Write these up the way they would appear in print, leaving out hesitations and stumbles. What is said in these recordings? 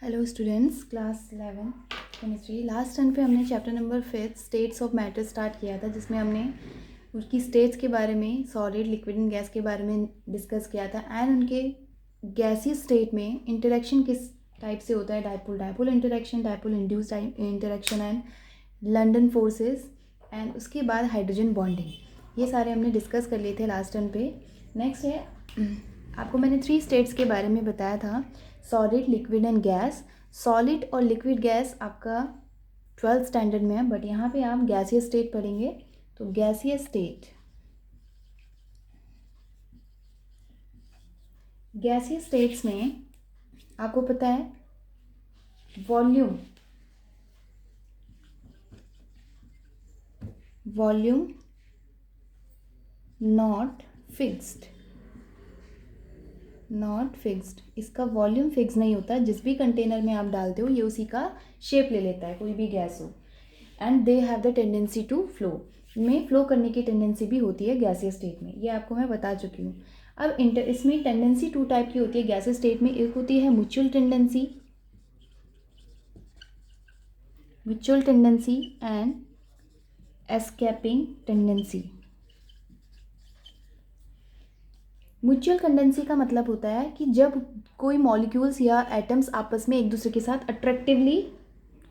Hello students, class 11 chemistry. Last time पे हमने chapter number 5 states of matter start किया था, जिसमें हमने उसकी स्टेट्स के बारे में, सॉलिड, लिक्विड एंड गैस के बारे में डिस्कस किया था। एंड उनके गैसियस स्टेट में इंटरेक्शन किस टाइप से होता है, dipole dipole interaction, dipole induced interaction and London forces, and उसके बाद हाइड्रोजन बॉन्डिंग। ये सारे हमने डिस्कस कर लिए थे लास्ट टाइम पे। नेक्स्ट है, आपको मैंने 3 स्टेट्स के बारे में बताया था, solid, liquid and gas. Solid और लिक्विड गैस आपका 12th स्टैंडर्ड में है, बट यहाँ पे आप गैसियस स्टेट पढ़ेंगे। तो गैसियस स्टेट, गैसियस स्टेट्स में आपको पता है वॉल्यूम नॉट फिक्स्ड, इसका वॉल्यूम फिक्स नहीं होता। जिस भी कंटेनर में आप डालते हो ये उसी का शेप ले लेता है, कोई भी गैस हो। And they have the tendency to flow, में फ्लो करने की टेंडेंसी भी होती है गैसियस स्टेट में, ये आपको मैं बता चुकी हूँ। अब इसमें टेंडेंसी 2 टाइप की होती है गैसियस स्टेट में। एक होती है mutual tendency and escaping tendency. Mutual tendency का मतलब होता है कि जब कोई मॉलिक्यूल्स या एटम्स आपस में एक दूसरे के साथ अट्रैक्टिवली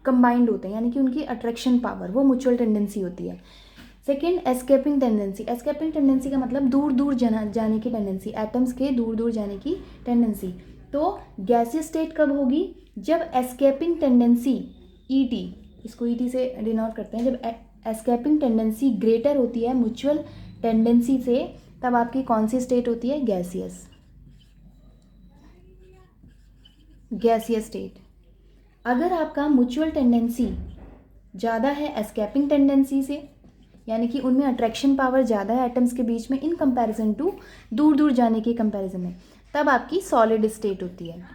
कंबाइंड होते हैं, यानी कि उनकी अट्रैक्शन पावर, वो म्यूचुअल टेंडेंसी होती है। सेकेंड, एस्केपिंग टेंडेंसी का मतलब दूर दूर जाने की टेंडेंसी, एटम्स के दूर दूर जाने की टेंडेंसी। तो गैसियस स्टेट कब होगी? जब एस्केपिंग टेंडेंसी, ईटी, इसको ईटी से डिनोट करते हैं, जब एस्केपिंग टेंडेंसी ग्रेटर होती है म्यूचुअल टेंडेंसी से, तब आपकी कौन सी स्टेट होती है? Gaseous state. अगर आपका म्यूचुअल टेंडेंसी ज़्यादा है एस्केपिंग टेंडेंसी से, यानी कि उनमें अट्रैक्शन पावर ज़्यादा है एटम्स के बीच में इन कंपैरिजन टू दूर दूर जाने के कंपैरिजन में, तब आपकी सॉलिड स्टेट होती है।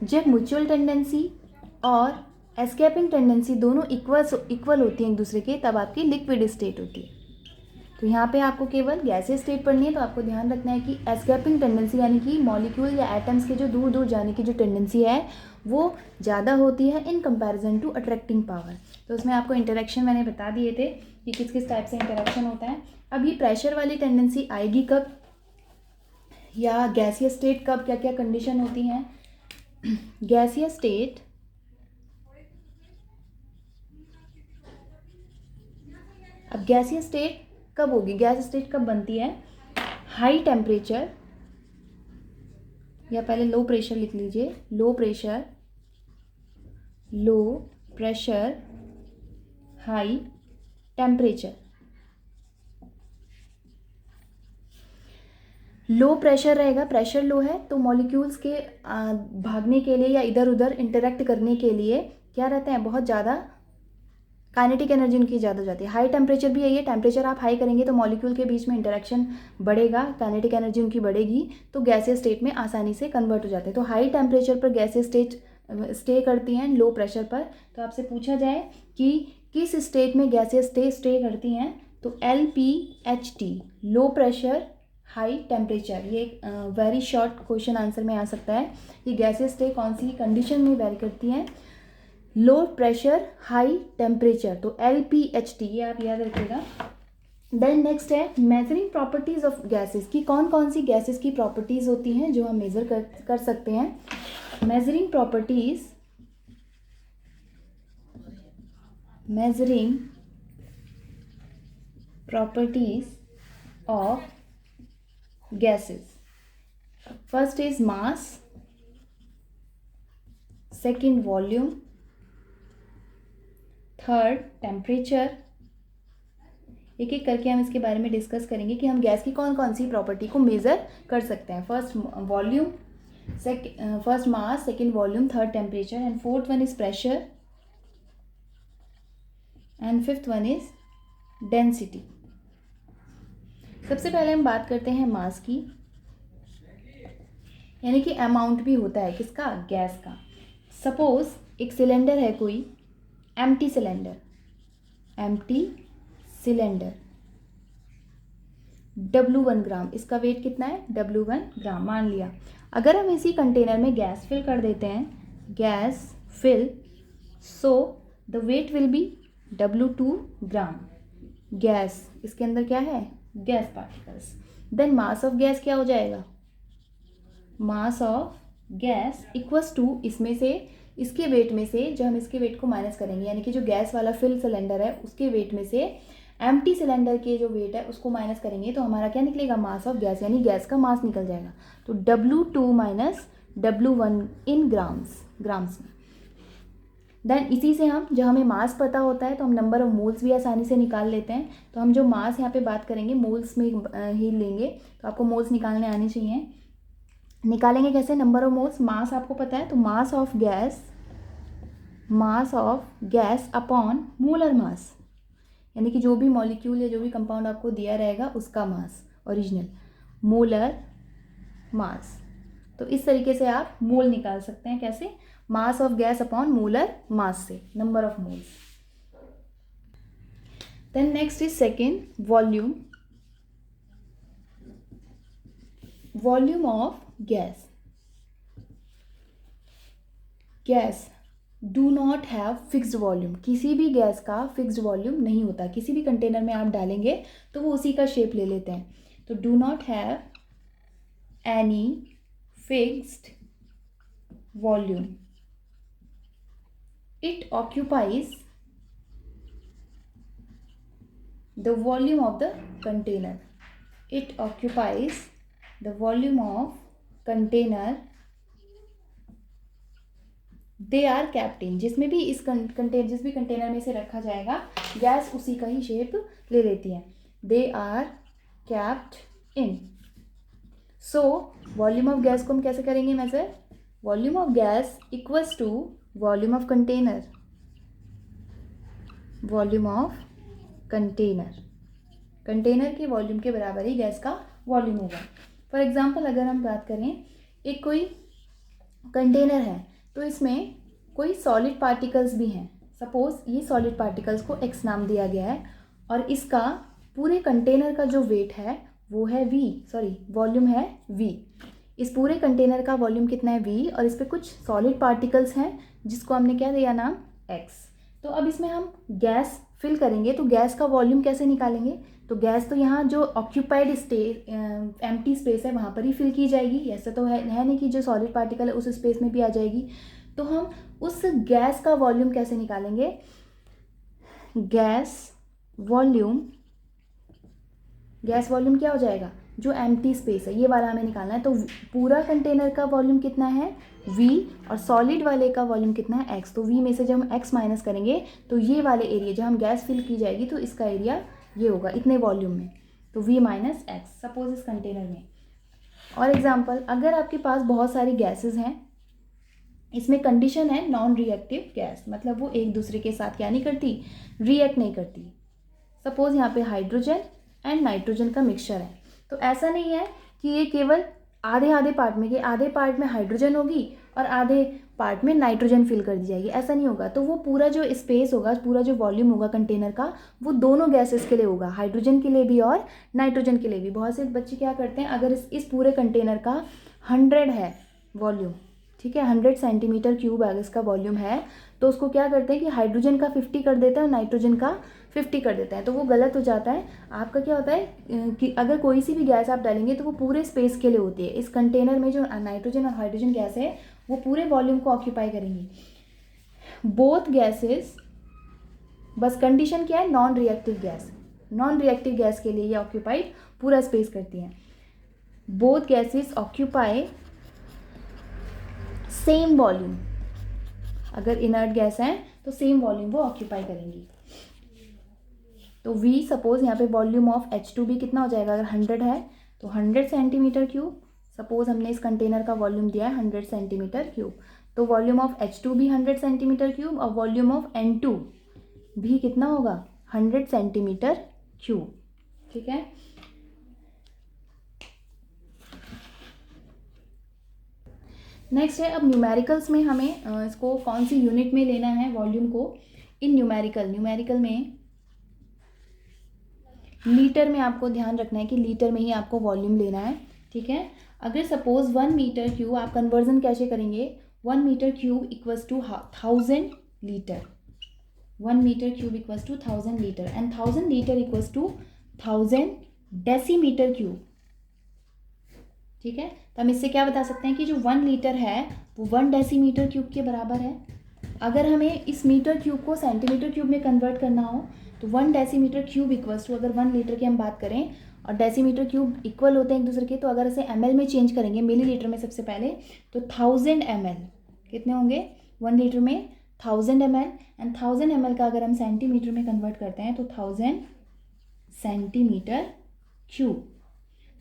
जब म्यूचुअल टेंडेंसी और एस्केपिंग टेंडेंसी दोनों इक्वल होती हैं एक दूसरे के, तब आपकी लिक्विड स्टेट होती है। तो यहाँ पे आपको केवल गैसियस स्टेट पढ़नी है, तो आपको ध्यान रखना है कि एस्केपिंग टेंडेंसी, यानी कि मॉलिक्यूल या एटम्स के जो दूर दूर जाने की जो टेंडेंसी है वो ज़्यादा होती है in comparison to attracting power. तो उसमें आपको इंटरेक्शन मैंने बता दिए थे कि किस किस टाइप से इंटरेक्शन होता है। अब ये प्रेशर वाली टेंडेंसी आएगी कब, या गैसियस स्टेट कब, क्या क्या कंडीशन होती हैं? गैसियस स्टेट अब गैसियस स्टेट कब होगी, गैस स्टेट कब बनती है? हाई टेम्परेचर, या पहले लो प्रेशर लिख लीजिए, low pressure high temperature. Low pressure रहेगा, प्रेशर लो है तो मॉलिक्यूल्स के भागने के लिए या इधर उधर इंटरेक्ट करने के लिए क्या रहता है, बहुत ज़्यादा काइनेटिक एनर्जी उनकी ज़्यादा हो जाती है। हाई टेम्परेचर भी यही है, टेम्परेचर आप हाई करेंगे तो मॉलिक्यूल के बीच में इंटरेक्शन बढ़ेगा, काइनेटिक एनर्जी उनकी बढ़ेगी, तो गैसियस स्टेट में आसानी से कन्वर्ट हो जाते हैं। तो हाई टेम्परेचर पर गैसियस स्टेट स्टे करती हैं, लो प्रेशर पर। तो आपसे पूछा जाए कि किस स्टेट में गैसियस स्टे करती हैं, तो LPHT, low pressure high temperature. ये एक वेरी शॉर्ट क्वेश्चन आंसर में आ सकता है कि गैसियस स्टेट कौन सी कंडीशन में वेरी करती हैं? लो प्रेशर हाई टेम्परेचर, तो LPHT, ये आप याद रखिएगा। देन नेक्स्ट है मेजरिंग प्रॉपर्टीज ऑफ गैसेस, की कौन कौन सी गैसेस की प्रॉपर्टीज होती हैं जो हम मेजर कर सकते हैं। Measuring properties of gases. First is mass, second volume, third temperature. एक एक करके हम इसके बारे में डिस्कस करेंगे कि हम गैस की कौन कौन सी प्रॉपर्टी को मेज़र कर सकते हैं। First volume, first mass, second volume, third temperature, and fourth one is pressure, and fifth one is density. सबसे पहले हम बात करते हैं मास की, यानी कि अमाउंट भी होता है किसका, गैस का। सपोज एक सिलेंडर है कोई, एम्प्टी सिलेंडर, W1 ग्राम, इसका वेट कितना है W1 ग्राम मान लिया। अगर हम इसी कंटेनर में गैस फिल कर देते हैं, gas fill, so the weight will be W2 gram. Gas, इसके अंदर क्या है, gas particles. Then mass of gas क्या हो जाएगा, mass of gas equals to, इसमें से इसके वेट में से जब हम इसके वेट को माइनस करेंगे, यानी कि जो गैस वाला फिल सिलेंडर है उसके वेट में से एम्प्टी सिलेंडर के जो वेट है उसको माइनस करेंगे, तो हमारा क्या निकलेगा, मास ऑफ गैस, यानी गैस का मास निकल जाएगा। तो W2 minus W1 in grams में। देन इसी से हम, जब हमें मास पता होता है तो हम नंबर ऑफ मोल्स भी आसानी से निकाल लेते हैं। तो हम जो मास यहाँ पे बात करेंगे मोल्स में ही लेंगे, तो आपको मोल्स निकालने आने चाहिए। निकालेंगे कैसे, नंबर ऑफ मोल्स, मास आपको पता है, तो मास ऑफ गैस अपॉन मोलर मास, यानी कि जो भी मॉलिक्यूल या जो भी कंपाउंड आपको दिया रहेगा उसका मास, ओरिजिनल मोलर मास। तो इस तरीके से आप मोल निकाल सकते हैं, कैसे, mass of gas upon molar mass से, number of moles. Then next is second, volume of gas do not have fixed volume. किसी भी गैस का फिक्स्ड वॉल्यूम नहीं होता, किसी भी कंटेनर में आप डालेंगे तो वो उसी का शेप ले लेते हैं। तो do not have any fixed volume, it occupies the volume of the container, it occupies the volume of container they are kept in. जिसमें भी इस जिस भी कंटेनर में से रखा जाएगा गैस उसी का ही शेप ले लेती है, they are kept in. So volume of gas को हम कैसे करेंगे measure, volume of gas equals to volume of container, volume of container के वॉल्यूम के बराबर ही गैस का वॉल्यूम होगा। फॉर एग्जाम्पल अगर हम बात करें, एक कोई कंटेनर है तो इसमें कोई सॉलिड पार्टिकल्स भी हैं, सपोज ये सॉलिड पार्टिकल्स को x नाम दिया गया है, और इसका पूरे कंटेनर का जो वेट है वो है वॉल्यूम है v। इस पूरे कंटेनर का वॉल्यूम कितना है v, और इस पर कुछ सॉलिड पार्टिकल्स हैं जिसको हमने क्या दिया नाम, x। तो अब इसमें हम गैस फिल करेंगे तो गैस का वॉल्यूम कैसे निकालेंगे, तो गैस तो यहाँ जो ऑक्यूपाइड एम्प्टी स्पेस है वहाँ पर ही फिल की जाएगी, ऐसा तो है नहीं कि जो सॉलिड पार्टिकल है उस स्पेस में भी आ जाएगी। तो हम उस गैस का वॉल्यूम कैसे निकालेंगे, गैस वॉल्यूम क्या हो जाएगा, जो एम्प्टी स्पेस है ये वाला हमें निकालना है। तो पूरा कंटेनर का वॉल्यूम कितना है v, और सॉलिड वाले का वॉल्यूम कितना है x। तो v में से जब हम x माइनस करेंगे तो ये वाले एरिया जब हम गैस फिल की जाएगी तो इसका एरिया ये होगा इतने वॉल्यूम में, तो v माइनस एक्स सपोज इस कंटेनर में। और एग्जांपल, अगर आपके पास बहुत सारी गैसेस हैं, इसमें कंडीशन है नॉन रिएक्टिव गैस, मतलब वो एक दूसरे के साथ क्या नहीं करती, रिएक्ट नहीं करती। सपोज यहाँ पे हाइड्रोजन एंड नाइट्रोजन का मिक्सचर है, तो ऐसा नहीं है कि ये केवल आधे पार्ट में, कि आधे पार्ट में हाइड्रोजन होगी और आधे पार्ट में नाइट्रोजन फिल कर दी जाएगी, ऐसा नहीं होगा। तो वो पूरा जो स्पेस होगा, पूरा जो वॉल्यूम होगा कंटेनर का, वो दोनों गैसेस के लिए होगा, हाइड्रोजन के लिए भी और नाइट्रोजन के लिए भी। बहुत से बच्चे क्या करते हैं, अगर इस पूरे कंटेनर का 100 है वॉल्यूम, ठीक है, 100 सेंटीमीटर क्यूब अगर इसका वॉल्यूम है, तो उसको क्या करते हैं कि हाइड्रोजन का 50 कर देते हैं और नाइट्रोजन का 50 कर देते हैं, तो वो गलत हो जाता है। आपका क्या होता है कि अगर कोई सी भी गैस आप डालेंगे तो वो पूरे स्पेस के लिए होती है। इस कंटेनर में जो नाइट्रोजन और हाइड्रोजन गैस है वो पूरे वॉल्यूम को ऑक्यूपाई करेंगी, बोथ गैसेस। बस कंडीशन क्या है, नॉन रिएक्टिव गैस के लिए ये ऑक्यूपाइड पूरा स्पेस करती हैं। Both gases occupy same volume, अगर इनर्ट गैस है तो सेम वॉल्यूम वो ऑक्यूपाई करेंगी। तो V सपोज यहाँ पे वॉल्यूम ऑफ H2 भी कितना हो जाएगा, अगर 100 है तो 100 सेंटीमीटर क्यूब। सपोज हमने इस कंटेनर का वॉल्यूम दिया है 100 सेंटीमीटर क्यूब, तो वॉल्यूम ऑफ H2 भी 100 सेंटीमीटर क्यूब, और वॉल्यूम ऑफ N2 भी कितना होगा, 100 सेंटीमीटर क्यूब, ठीक है। नेक्स्ट है, अब न्यूमेरिकल्स में हमें इसको कौन सी यूनिट में लेना है वॉल्यूम को। इन न्यूमेरिकल में लीटर में आपको ध्यान रखना है कि लीटर में ही आपको वॉल्यूम लेना है, ठीक है। अगर सपोज 1 मीटर क्यूब, आप कन्वर्जन कैसे करेंगे, 1 metre cube equals to 1000 litre, 1 metre cube equals to 1000 litre and 1000 litre equals to 1000 decimetre cube, ठीक है। तो हम इससे क्या बता सकते हैं कि जो 1 लीटर है वो 1 डेसीमीटर क्यूब के बराबर है। अगर हमें इस मीटर क्यूब को सेंटीमीटर क्यूब में कन्वर्ट करना हो तो 1 डेसीमीटर क्यूब इक्वल्स टू, अगर 1 लीटर की हम बात करें और डेसीमीटर क्यूब इक्वल होते हैं एक दूसरे के, तो अगर इसे ml में चेंज करेंगे, मिलीलीटर में सबसे पहले, तो 1000 ml कितने होंगे, 1 लीटर में 1000 ml एंड 1000 ml का अगर हम सेंटीमीटर में कन्वर्ट करते हैं तो 1000 सेंटीमीटर क्यूब।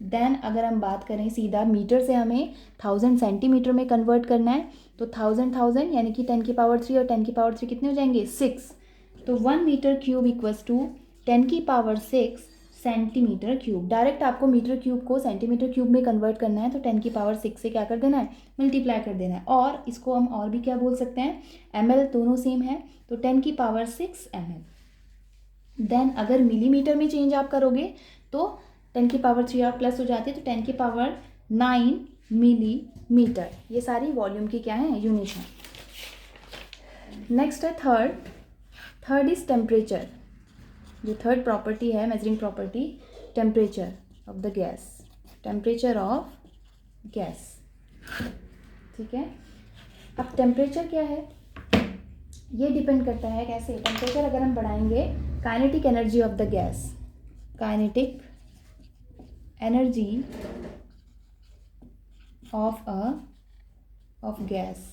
देन अगर हम बात करें सीधा मीटर से, हमें 1000 सेंटीमीटर में कन्वर्ट करना है तो 1000 यानी कि 10 की पावर 3 और 10 की पावर 3 कितने हो जाएंगे, 6। तो 1 मीटर क्यूब इक्वल्स टू 10 की पावर 6 सेंटीमीटर क्यूब। डायरेक्ट आपको मीटर क्यूब को सेंटीमीटर क्यूब में कन्वर्ट करना है तो 10 की पावर 6 से क्या कर देना है, मल्टीप्लाई कर देना है। और इसको हम और भी क्या बोल सकते हैं, ml, दोनों सेम है, तो 10 की पावर 6 ml। देन अगर मिलीमीटर में चेंज आप करोगे तो 10 की पावर 3 आप प्लस हो जाती है, तो 10 की पावर 9 मिलीमीटर। ये सारी वॉल्यूम की क्या है, यूनिट है। नेक्स्ट है थर्ड इज टेम्परेचर। जो थर्ड प्रॉपर्टी है, measuring property, temperature of the gas, temperature of gas, ठीक है। अब टेम्परेचर क्या है, ये डिपेंड करता है कैसे, टेम्परेचर अगर हम बढ़ाएंगे, kinetic energy of the gas, kinetic energy of gas,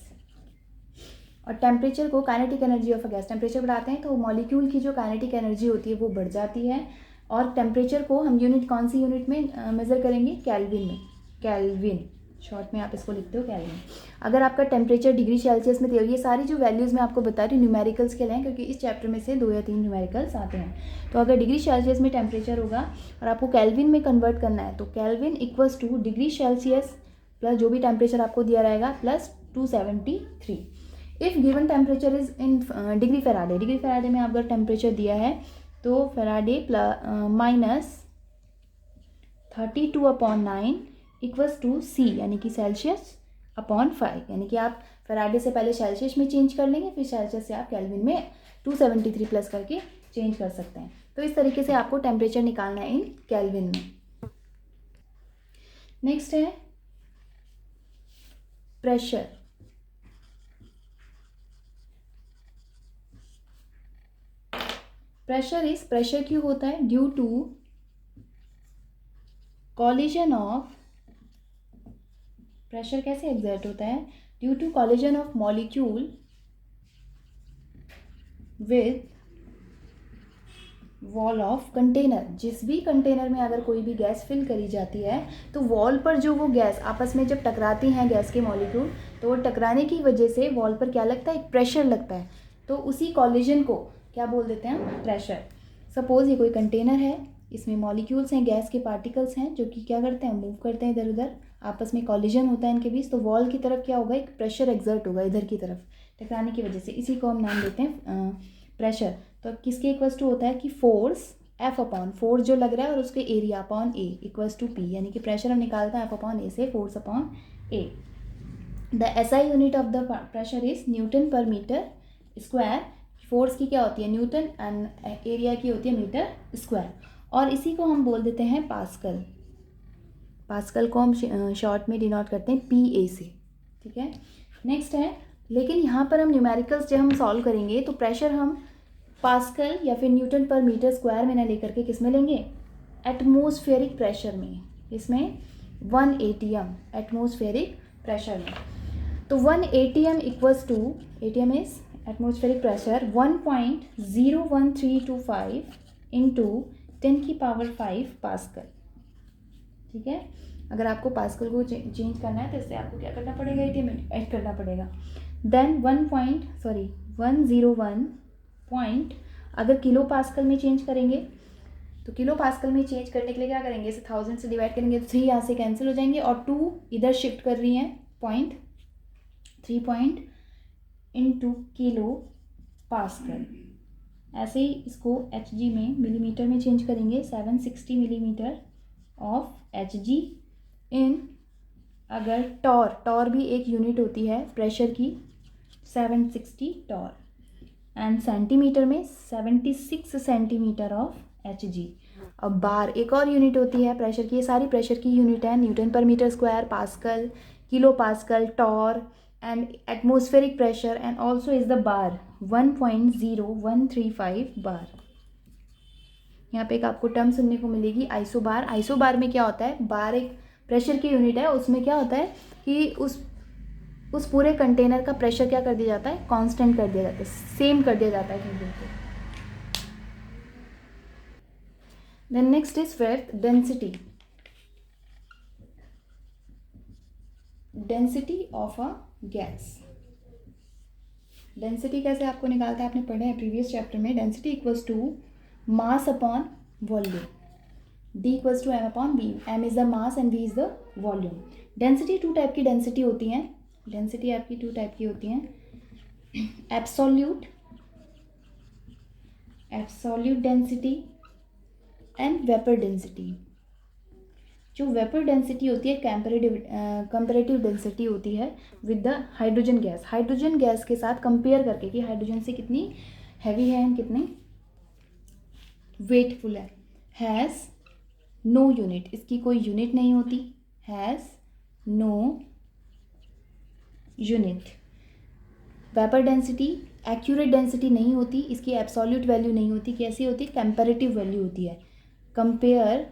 और टेम्परेचर को kinetic energy of a gas, temperature बढ़ाते हैं तो मॉलिक्यूल की जो काइनेटिक एनर्जी होती है वो बढ़ जाती है। और टेम्परेचर को हम यूनिट कौन सी यूनिट में मेज़र करेंगे, केल्विन में, केल्विन शॉर्ट में आप इसको लिखते हो केल्विन। अगर आपका टेम्परेचर डिग्री सेल्सियस में दिया, ये सारी जो वैल्यूज़ मैं आपको बता रही हूँ न्यूमेरिकल्स के लिए हैं, क्योंकि इस चैप्टर में से 2 या 3 न्यूमेरिकल्स आते हैं। तो अगर डिग्री सेल्सियस में टेम्परेचर होगा और आपको केल्विन में कन्वर्ट करना है तो kelvin equals two degree Celsius plus जो भी टेम्परेचर आपको दिया रहेगा plus 273। If given temperature is in degree Faraday, degree Faraday में अगर टेम्परेचर दिया है तो फेराडे माइनस 32/9 इक्वल्स टू सी, यानी कि सेल्सियस अपॉन 5, यानी कि आप फेराडे से पहले सेल्सियस में चेंज कर लेंगे, फिर सेल्सियस से आप केल्विन में 273 प्लस करके चेंज कर सकते हैं। तो इस तरीके से आपको टेम्परेचर निकालना है इन केल्विन में। नेक्स्ट है प्रेशर। प्रेशर क्यों होता है, due to collision of, pressure कैसे एग्जर्ट होता है, due to collision of molecule with wall of container. जिस भी कंटेनर में अगर कोई भी गैस फिल करी जाती है तो वॉल पर जो वो गैस आपस में जब टकराती हैं गैस के मॉलिक्यूल, तो वो टकराने की वजह से वॉल पर क्या लगता है, एक प्रेशर लगता है। तो उसी कॉलिजन को क्या बोल देते हैं हम, प्रेशर। सपोज ये कोई कंटेनर है, इसमें मॉलिक्यूल्स हैं, गैस के पार्टिकल्स हैं जो कि क्या करते हैं, मूव करते हैं इधर उधर, आपस में कॉलिजन होता है इनके बीच, तो वॉल की तरफ क्या होगा, एक प्रेशर एग्जर्ट होगा इधर की तरफ टकराने की वजह से, इसी को हम नाम देते हैं प्रेशर। तो किसके इक्वल्स टू होता है कि फोर्स F अपॉन, फोर्स जो लग रहा है और उसके area upon A equals to P, यानी कि प्रेशर हम निकालते हैं F अपॉन A से, force upon A। The SI unit of the pressure is newton per metre square. Force की क्या होती है, न्यूटन, एंड एरिया की होती है मीटर स्क्वायर, और इसी को हम बोल देते हैं पास्कल। पास्कल को हम शॉर्ट में डिनोट करते हैं PA से, ठीक है। नेक्स्ट है, लेकिन यहाँ पर हम न्यूमेरिकल्स जब हम सॉल्व करेंगे तो प्रेशर हम पास्कल या फिर न्यूटन पर मीटर स्क्वायर में ना लेकर के किस में लेंगे, एटमॉस्फेरिक प्रेशर में, इसमें 1 ATM एटमॉस्फेरिक प्रेशर में। तो 1 ATM equals to, ATM is atmospheric pressure 1.01325 into 10 की पावर 5 पास्कल, ठीक है। अगर आपको पास्कल को चेंज करना है तो इससे आपको क्या करना पड़ेगा, ATM ऐड करना पड़ेगा। देन 101 पॉइंट, अगर किलो पास्कल में चेंज करेंगे तो किलो पास्कल में चेंज करने के लिए क्या करेंगे, इसे 1000 से डिवाइड करेंगे तो 3 यहाँ से कैंसिल हो जाएंगे और 2 इधर शिफ्ट कर रही हैं point, 3 point into kilo pascal, ऐसे ही इसको HG में मिलीमीटर में चेंज करेंगे, 760 मिलीमीटर ऑफ HG इन, अगर टॉर भी एक यूनिट होती है प्रेशर की, 760 टॉर, एंड सेंटीमीटर में 76 सेंटीमीटर ऑफ HG। अब बार एक और यूनिट होती है प्रेशर की, ये सारी प्रेशर की यूनिट है, newton per metre square, pascal, kilo pascal, torr and atmospheric pressure and also is the bar 1.0135 bar. यहाँ पे एक आपको टर्म सुनने को मिलेगी आइसोबार। आइसोबार में क्या होता है, बार एक प्रेशर की यूनिट है, उसमें क्या होता है कि उस पूरे कंटेनर का प्रेशर क्या कर दिया जाता है, कांस्टेंट कर दिया जाता है, सेम कर दिया जाता है चीज़ों को। Then next is fifth, density. Density of a gas. Density कैसे आपको निकालता है, आपने पढ़ा है प्रीवियस चैप्टर में। Density equals to mass upon volume, D equals to M upon V। M is the mass and V is the volume. Density two type की डेंसिटी होती हैं, डेंसिटी आपकी टू टाइप की होती हैं, absolute density and vapour density. जो vapour density होती है कंपैरेटिव डेंसिटी होती है with the hydrogen gas. Hydrogen gas के साथ कंपेयर करके कि हाइड्रोजन से कितनी हैवी है एंड कितनी वेटफुल है। हैज़ नो यूनिट, इसकी कोई यूनिट नहीं होती, has no unit. Vapour density accurate density नहीं होती, इसकी एब्सोल्यूट वैल्यू नहीं होती, कैसी होती, कंपैरेटिव वैल्यू होती है, कंपेयर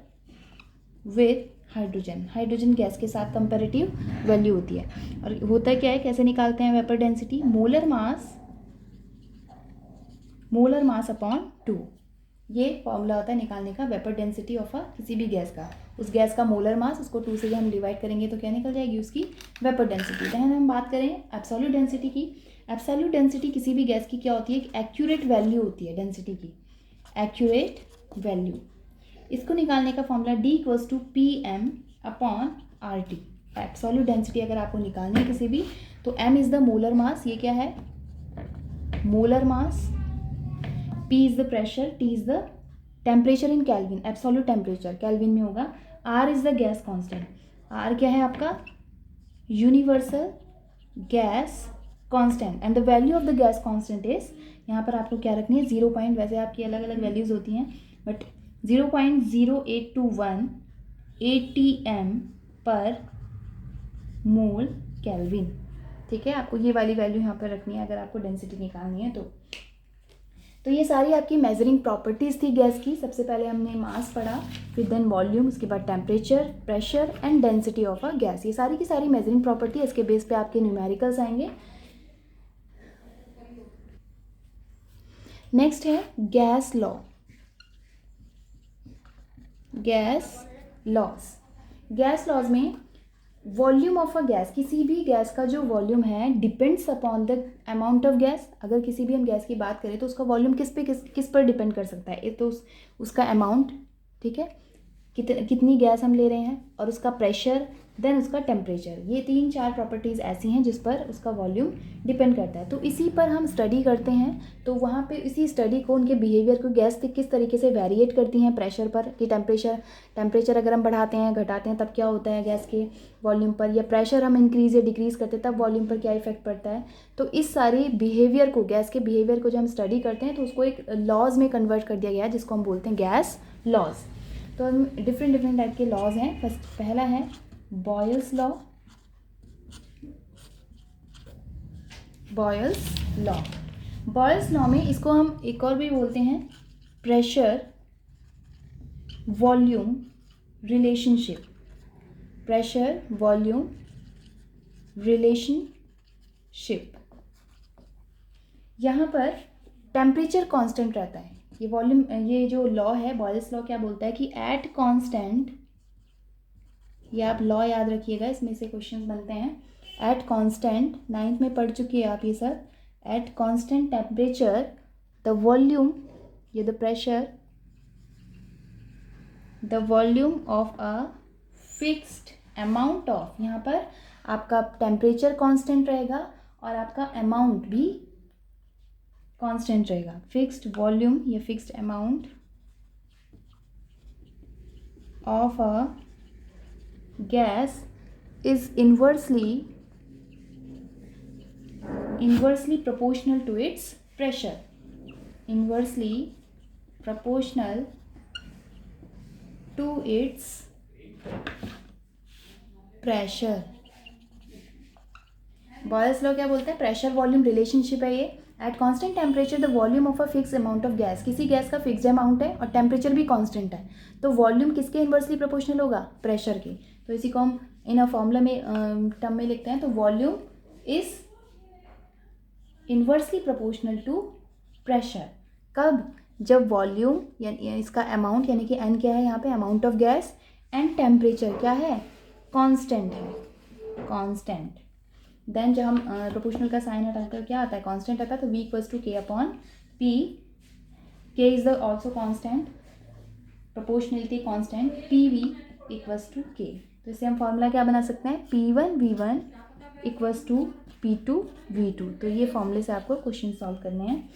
विथ हाइड्रोजन गैस के साथ कंपैरेटिव वैल्यू होती है। और होता क्या है, कैसे निकालते हैं vapour density, molar mass upon 2, ये फॉर्मूला होता है निकालने का वेपर डेंसिटी ऑफ किसी भी गैस का। उस गैस का मोलर मास, उसको 2 से हम डिवाइड करेंगे तो क्या निकल जाएगी, उसकी वेपर डेंसिटी। देन हम बात करें एब्सोल्यूट डेंसिटी की। एब्सोल्यूट डेंसिटी किसी भी गैस की क्या होती है, एक एक्यूरेट वैल्यू होती है डेंसिटी की, एक्यूरेट वैल्यू। इसको निकालने का formula D equals to PM upon RT। Absolute density अगर आपको निकालनी है किसी भी, तो M is the molar mass, ये क्या है molar mass, P is the pressure, T is the temperature in kelvin, absolute temperature kelvin में होगा, R is the gas constant. R क्या है आपका, universal gas constant, and the value of the gas constant is, यहाँ पर आपको क्या रखनी है 0 पॉइंट, वैसे आपकी अलग अलग वैल्यूज़ होती हैं बट 0.0821 ATM पर मोल केल्विन। ठीक है, आपको ये वाली वैल्यू यहाँ पर रखनी है अगर आपको डेंसिटी निकालनी है तो ये सारी आपकी मेजरिंग प्रॉपर्टीज़ थी गैस की। सबसे पहले हमने मास पढ़ा, फिर देन वॉल्यूम, उसके बाद temperature, pressure and density of a gas. ये सारी की सारी मेजरिंग प्रॉपर्टी, इसके बेस पे आपके न्यूमेरिकल्स आएंगे। नेक्स्ट है गैस लॉ। गैस लॉज में वॉल्यूम ऑफ अ गैस, किसी भी गैस का जो वॉल्यूम है depends upon the amount of gas. अगर किसी भी हम गैस की बात करें तो उसका वॉल्यूम किस पर डिपेंड कर सकता है, एक तो उसका अमाउंट, ठीक है, कितनी गैस हम ले रहे हैं, और उसका प्रेशर, देन उसका टेम्परेचर। ये 3-4 प्रॉपर्टीज़ ऐसी हैं जिस पर उसका वॉल्यूम डिपेंड करता है। तो इसी पर हम स्टडी करते हैं, तो वहाँ पे इसी स्टडी को, उनके बिहेवियर को, गैस किस तरीके से वेरिएट करती हैं प्रेशर पर, कि टेम्परेचर अगर हम बढ़ाते हैं घटाते हैं तब क्या होता है गैस के वॉल्यूम पर, या प्रेशर हम इंक्रीज़ या डिक्रीज़ करते हैं तब वॉल्यूम पर क्या इफेक्ट पड़ता है। तो इस सारी बिहेवियर को, गैस के बिहेवियर को जब हम स्टडी करते हैं तो उसको एक लॉज में कन्वर्ट कर दिया गया है जिसको हम बोलते हैं गैस लॉज। तो हम डिफरेंट टाइप के लॉज हैं। पहला है बॉयल्स लॉ। बॉयल्स लॉ में इसको हम एक और भी बोलते हैं pressure volume relationship. Pressure volume relationship. यहाँ पर टेम्परेचर कांस्टेंट रहता है। ये जो लॉ है बॉयल्स लॉ क्या बोलता है कि एट कांस्टेंट, ये आप लॉ याद रखिएगा, इसमें से क्वेश्चंस बनते हैं। एट कांस्टेंट, 9th में पढ़ चुकी है आप ये सब। At constant temperature the volume, ये the pressure, the volume of a fixed amount of, यहाँ पर आपका टेम्परेचर कांस्टेंट रहेगा और आपका अमाउंट भी कांस्टेंट रहेगा। फिक्स्ड वॉल्यूम या fixed amount of a gas is inversely proportional to its pressure, inversely proportional to its pressure। Boyle's law क्या बोलते हैं? प्रेशर वॉल्यूम रिलेशनशिप है ये। Eight constant temperature the volume of a fix amount of gas, किसी gas का fix amount है और temperature भी कांस्टेंट है, तो वॉल्यूम किसके इन्वर्सली प्रोपोर्शनल होगा? प्रेशर के। तो इसी को हम इन अ फॉर्मूला में टर्म में लिखते हैं, तो volume is inversely proportional to pressure. कब? जब वॉल्यूम यानी इसका अमाउंट यानी कि एन क्या है यहाँ पे? Amount of gas, and temperature क्या है? कांस्टेंट है, कांस्टेंट। देन जब हम प्रोपोर्शनल का साइन हटाते हैं क्या आता है? कांस्टेंट आता है, तो v equals to K upon P. K is the also constant, proportionality constant, P V equals to K. तो इससे हम फॉर्मूला क्या बना सकते हैं? P1 V1 equals to P2 V2। तो ये फॉर्मूले से आपको क्वेश्चन सॉल्व करने हैं।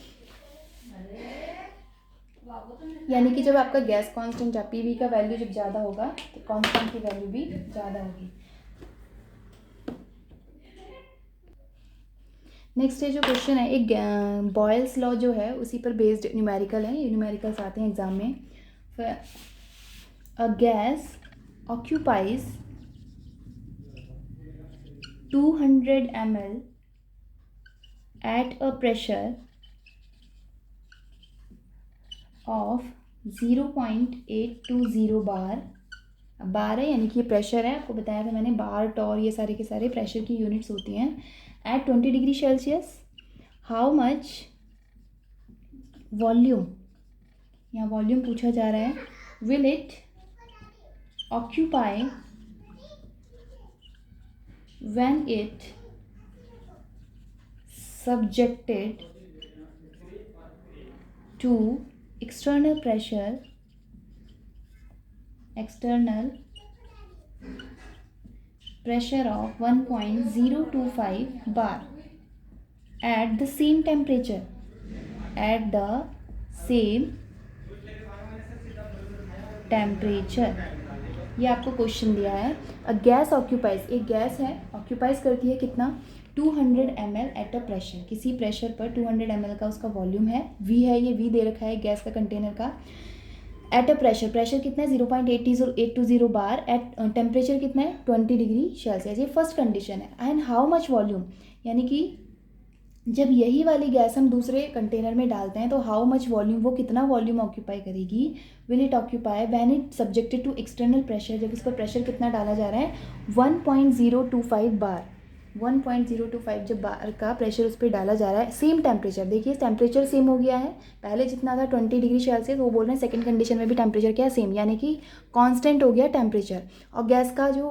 यानी कि जब आपका गैस कांस्टेंट या पी वी का वैल्यू जब ज़्यादा होगा तो कांस्टेंट की वैल्यू भी ज़्यादा होगी। नेक्स्ट है जो क्वेश्चन है, एक बॉयल्स लॉ जो है उसी पर बेस्ड न्यूमेरिकल है, ये न्यूमेरिकल्स आते हैं एग्जाम में। A gas occupies 200 ml at a pressure of 0.820 बार। बार है यानी कि ये प्रेशर है, आपको बताया था मैंने, बार टॉर ये सारे के सारे प्रेशर की यूनिट्स होती हैं। At 20 degree Celsius how much volume, यहाँ वॉल्यूम पूछा जा रहा है, will it occupy when it subjected to external pressure of 1.025 bar at the same temperature, ये आपको क्वेश्चन दिया है। अ गैस ऑक्यूपाइज, एक गैस है, ऑक्यूपाइज करती है कितना? 200 ml एट अ प्रेशर, किसी प्रेशर पर 200 ml का उसका वॉल्यूम है, वी है, ये वी दे रखा है गैस का कंटेनर का। एट अ प्रेशर, प्रेशर कितना है? 0.820 बार। एट टेम्परेचर कितना है? 20 डिग्री सेल्सियस, ये फर्स्ट कंडीशन है। एंड हाउ मच वॉल्यूम, यानी कि जब यही वाली गैस हम दूसरे कंटेनर में डालते हैं तो हाउ मच वॉल्यूम, वो कितना वॉल्यूम ऑक्यूपाई करेगी? Will it occupy when it subjected to external pressure, जब इस पर प्रेशर कितना डाला जा रहा है? 1.025 बार, 1.025 जब बार का प्रेशर उस पर डाला जा रहा है। सेम टेम्परेचर, देखिए टेम्परेचर सेम हो गया है, पहले जितना था 20 डिग्री सेल्सियस, वो बोल रहे हैं सेकंड कंडीशन में भी टेम्परेचर क्या है? सेम, यानी कि कांस्टेंट हो गया टेम्परेचर। और गैस का जो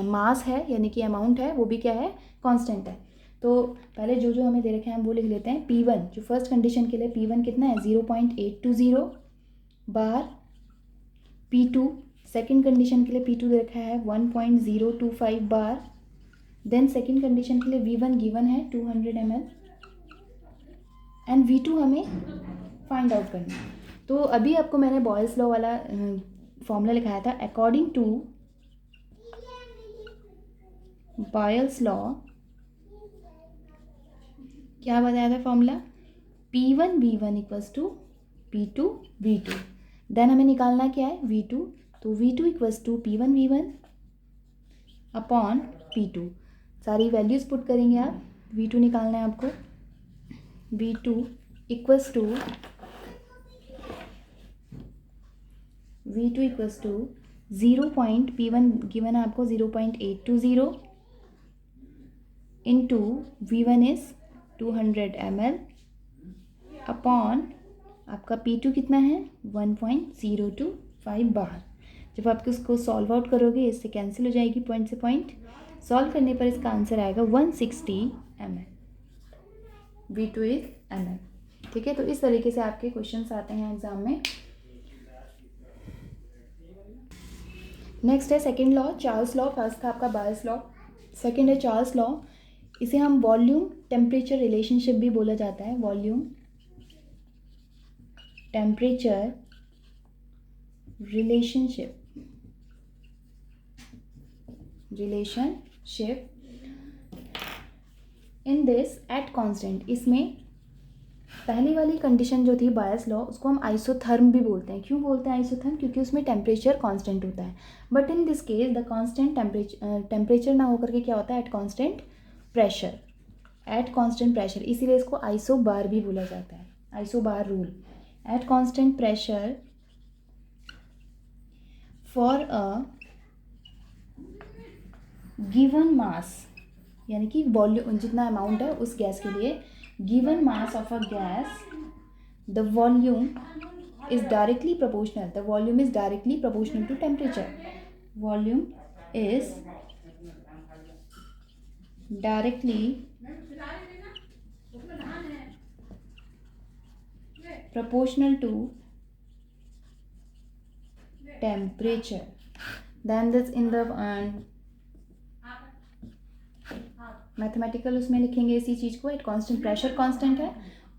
मास है यानी कि अमाउंट है वो भी क्या है? कांस्टेंट है। तो पहले जो जो हमें दे रखे हैं हम वो लिख लेते हैं। P1 जो फर्स्ट कंडीशन के लिए P1 कितना है? 0.820 बार। P2 सेकंड कंडीशन के लिए P2 दे रखा है 1.025 बार। देन सेकंड कंडीशन के लिए V1 गिवन है 200 ml एंड V2 हमें फाइंड आउट करना है। तो अभी आपको मैंने बॉयल्स लॉ वाला फॉर्मूला लिखाया था। अकॉर्डिंग टू बॉयल्स लॉ क्या बताया था formula? P1 V1 equals to P2 V2। Then हमें निकालना क्या है? V2, तो V2 equals to P1 V1 upon P2। सारी वैल्यूज़ पुट करेंगे आप, V2 निकालना है आपको। V2 equals to 0. P1 given है आपको 0.820 into V1 is 200 ml upon आपका P2 कितना है? 1.025 बार। जब आप इसको सॉल्व आउट करोगे इससे कैंसिल हो जाएगी पॉइंट से पॉइंट, सॉल्व करने पर इसका आंसर आएगा 160 ml। V2 is ml। ठीक है, तो इस तरीके से आपके क्वेश्चंस आते हैं एग्जाम में। नेक्स्ट है second law, Charles law. First था आपका बॉयल्स लॉ, सेकंड है चार्ल्स लॉ। इसे हम वॉल्यूम टेम्परेचर रिलेशनशिप भी बोला जाता है। Volume temperature relationship in this at constant। इसमें पहली वाली कंडीशन जो थी बायस लॉ, उसको हम आइसोथर्म भी बोलते हैं। क्यों बोलते हैं आइसोथर्म? क्योंकि उसमें टेम्परेचर कांस्टेंट होता है। But in this case the constant temperature ना होकर के क्या होता है, eight constant pressure, eight constant pressure, इसीलिए इसको आइसो बार भी बोला जाता है, iso bar rule. Eight constant pressure for a given mass, यानी कि वॉल्यूम जितना अमाउंट है उस गैस के लिए, given mass of a gas, the volume is directly proportional, the volume is directly proportional to temperature, volume is directly proportional to temperature। then this in the mathematical उसमें लिखेंगे इसी चीज़ को, eight constant pressure constant है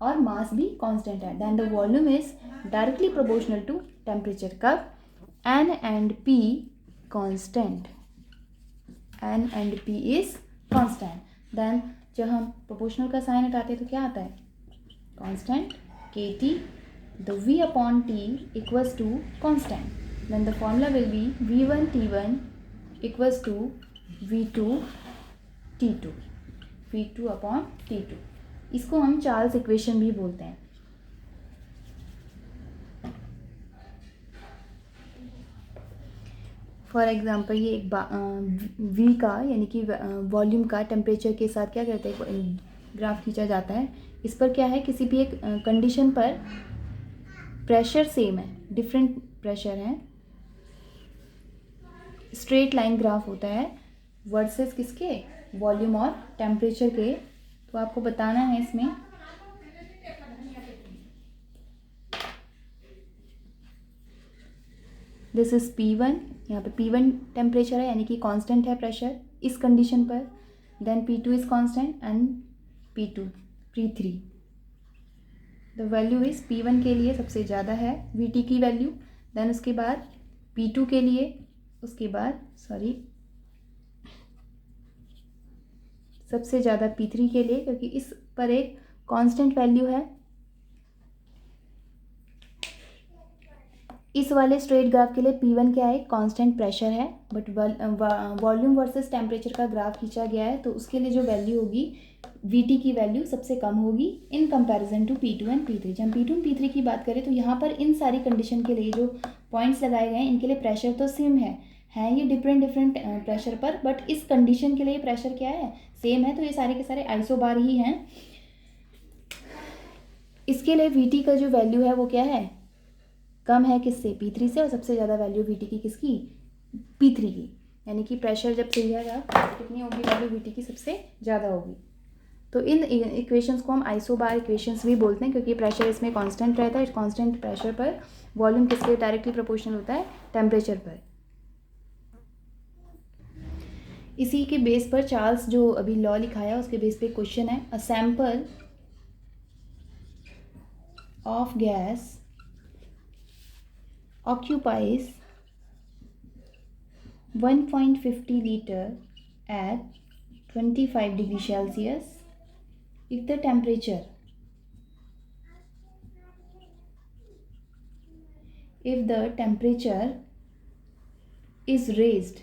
और मास भी constant है, then the volume is directly proportional to temperature. कब? N and P constant, N and P is constant. Then जब हम प्रोपोर्शनल का साइन हटाते हैं तो क्या आता है, constant Kt, the V upon T equals to constant, then the formula will be V1 T1 equals to V2 T2, V2 upon T2। इसको हम चार्ल्स इक्वेशन भी बोलते हैं। फॉर एग्जांपल ये एक V का यानी कि वॉल्यूम का टेम्परेचर के साथ क्या करते हैं, ग्राफ खींचा जाता है। इस पर क्या है, किसी भी एक कंडीशन पर प्रेशर सेम है, डिफरेंट प्रेशर है, स्ट्रेट लाइन ग्राफ होता है वर्सेस किसके, वॉल्यूम और टेम्परेचर के। तो आपको बताना है इसमें दिस इज P1, यहाँ पे P1 टेम्परेचर है यानी कि कांस्टेंट है प्रेशर इस कंडीशन पर, then P2 is constant and P2 P3। The value is P1 के लिए सबसे ज़्यादा है Vt की वैल्यू, देन उसके बाद P2 के लिए, उसके बाद सबसे ज़्यादा P3 के लिए, क्योंकि इस पर एक कांस्टेंट वैल्यू है। इस वाले स्ट्रेट ग्राफ के लिए P1 क्या है, कांस्टेंट प्रेशर है, बट वॉल्यूम वर्सेस टेम्परेचर का ग्राफ खींचा गया है, तो उसके लिए जो वैल्यू होगी Vt की वैल्यू सबसे कम होगी इन comparison to P2 and P3। जब P2 एंड P3 की बात करें तो यहाँ पर इन सारी कंडीशन के लिए जो पॉइंट्स लगाए गए हैं इनके लिए प्रेशर तो सेम है ये डिफरेंट प्रेशर पर, बट इस कंडीशन के लिए प्रेशर क्या है, सेम है, तो ये सारे के सारे आइसोबार ही हैं। इसके लिए Vt का जो वैल्यू है वो क्या है, कम है किससे, P3 से, और सबसे ज़्यादा वैल्यू Vt की किसकी, P3 की, यानी कि प्रेशर जब सही है कितनी होगी वैल्यू Vt की सबसे ज़्यादा होगी। तो इन इक्वेशंस को हम आइसोबार इक्वेशंस भी बोलते हैं, क्योंकि प्रेशर इसमें कांस्टेंट रहता है, कांस्टेंट प्रेशर पर वॉल्यूम किसके डायरेक्टली प्रोपोर्शनल होता है, टेम्परेचर पर। इसी के बेस पर चार्ल्स जो अभी लॉ लिखाया उसके बेस पे क्वेश्चन है, a sample of gas occupies 1.50 liter at 25 degree Celsius if the temperature is raised,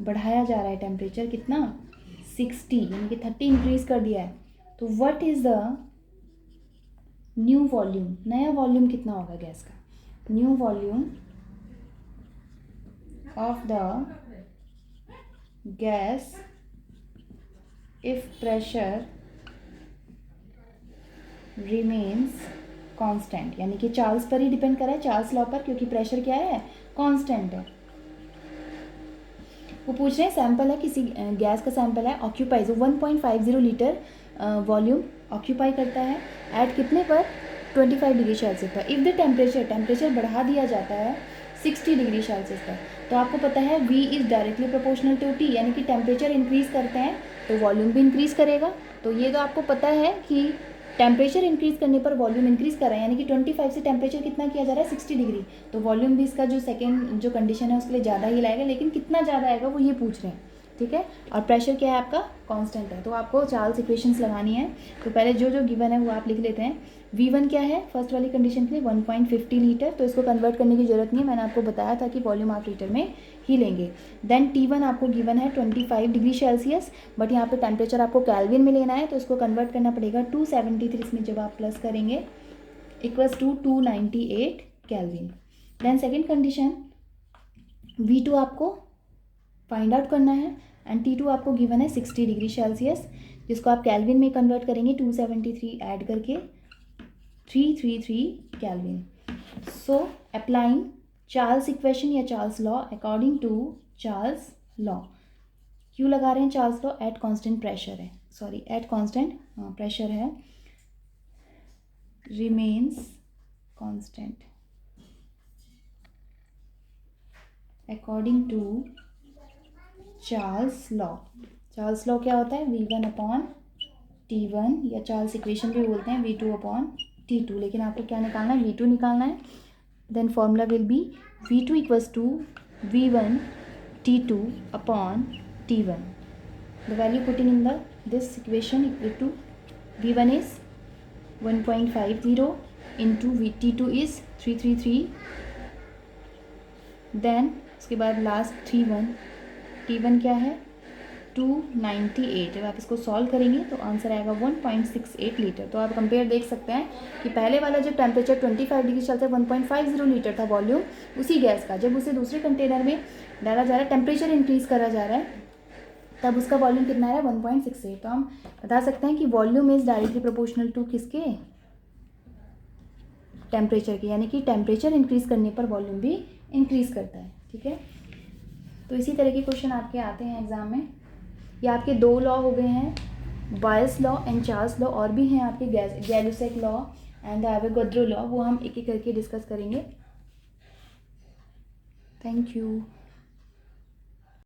बढ़ाया जा रहा है टेम्परेचर कितना, 60 यानी कि 30 इंक्रीज कर दिया है, तो what is the new volume, नया वॉल्यूम कितना होगा गैस का, new volume of the gas if pressure remains constant, यानी कि चार्ल्स पर ही डिपेंड कर रहा है, चार्ल्स लॉ पर, क्योंकि प्रेशर क्या है, कांस्टेंट है। वो पूछ रहे हैं सैंपल है, किसी गैस का सैंपल है, ऑक्यूपाइज 1.50 लीटर वॉल्यूम ऑक्यूपाई करता है एट कितने पर, 25 डिग्री सेल्सियस पर। इफ़ द टेम्परेचर बढ़ा दिया जाता है 60 डिग्री सेल्सियस पर, तो आपको पता है V is directly proportional to T, यानी कि टेम्परेचर इंक्रीज़ करते हैं तो वॉल्यूम भी इंक्रीज़ करेगा। तो ये तो आपको पता है कि टेम्परेचर इंक्रीज करने पर वॉल्यूम इंक्रीज कर रहा है, यानी कि 25 से टेम्परेचर कितना किया जा रहा है 60 डिग्री, तो वॉल्यूम भी इसका जो सेकेंड जो कंडीशन है उसके लिए ज़्यादा ही लाएगा, लेकिन कितना ज़्यादा आएगा वो ये पूछ रहे हैं, ठीक है। और प्रेशर क्या है आपका कांस्टेंट है, तो आपको चार्ल्स इक्वेशंस लगानी है। तो पहले जो जो गिवन है वो आप लिख लेते हैं। V1 क्या है फर्स्ट वाली कंडीशन के लिए 1.50 लीटर, तो इसको कन्वर्ट करने की जरूरत नहीं है, मैंने आपको बताया था कि वॉल्यूम आप लीटर में ही लेंगे। देन T1 आपको गिवन है 25 डिग्री सेल्सियस, बट यहाँ पे टेम्परेचर आपको कैल्विन में लेना है, तो इसको कन्वर्ट करना पड़ेगा 273 में, जब आप प्लस करेंगे equals to 298 kelvin. Then second condition V2 आपको फाइंड आउट करना है, एंड T2 आपको गिवन है 60 डिग्री सेल्सियस, जिसको आप कैल्विन में कन्वर्ट करेंगे 273 ऐड करके 333 kelvin. So applying Charles equation या Charles law according to Charles law. क्यों लगा रहे हैं Charles law? At constant pressure है, सॉरी एट कांस्टेंट प्रेशर है, remains constant according to Charles law. Charles law क्या होता है? V1 अपॉन T1, या चार्ल्स इक्वेशन भी बोलते हैं V2 अपॉन T2, लेकिन आपको क्या निकालना है? V2 निकालना है। Then formula will be V2 equals to V1 T2 upon T1। The value putting in the this equation equal to V1 is 1.50 into T2 is 333, then उसके बाद लास्ट T1 क्या है 298। जब आप इसको सॉल्व करेंगे तो आंसर आएगा 1.68 लीटर। तो आप कंपेयर देख सकते हैं कि पहले वाला जब टेम्परेचर 25 डिग्री चलता है 1.50 लीटर था वॉल्यूम उसी गैस का, जब उसे दूसरे कंटेनर में डाला जा रहा है, टेम्परेचर इंक्रीज करा जा रहा है, तब उसका वॉल्यूम कितना आ रहा है 1.68। तो हम बता सकते हैं कि volume is directly proportional to किसके? टेम्परेचर के, यानी कि टेम्परेचर इंक्रीज करने पर वॉल्यूम भी इंक्रीज करता है, ठीक है। तो इसी तरह के क्वेश्चन आपके आते हैं एग्जाम में। ये आपके 2 लॉ हो गए हैं, बायस लॉ एंड चार्ल्स लॉ, और भी हैं आपके Gay-Lussac law and Avogadro law, वो हम एक एक करके डिस्कस करेंगे। Thank you.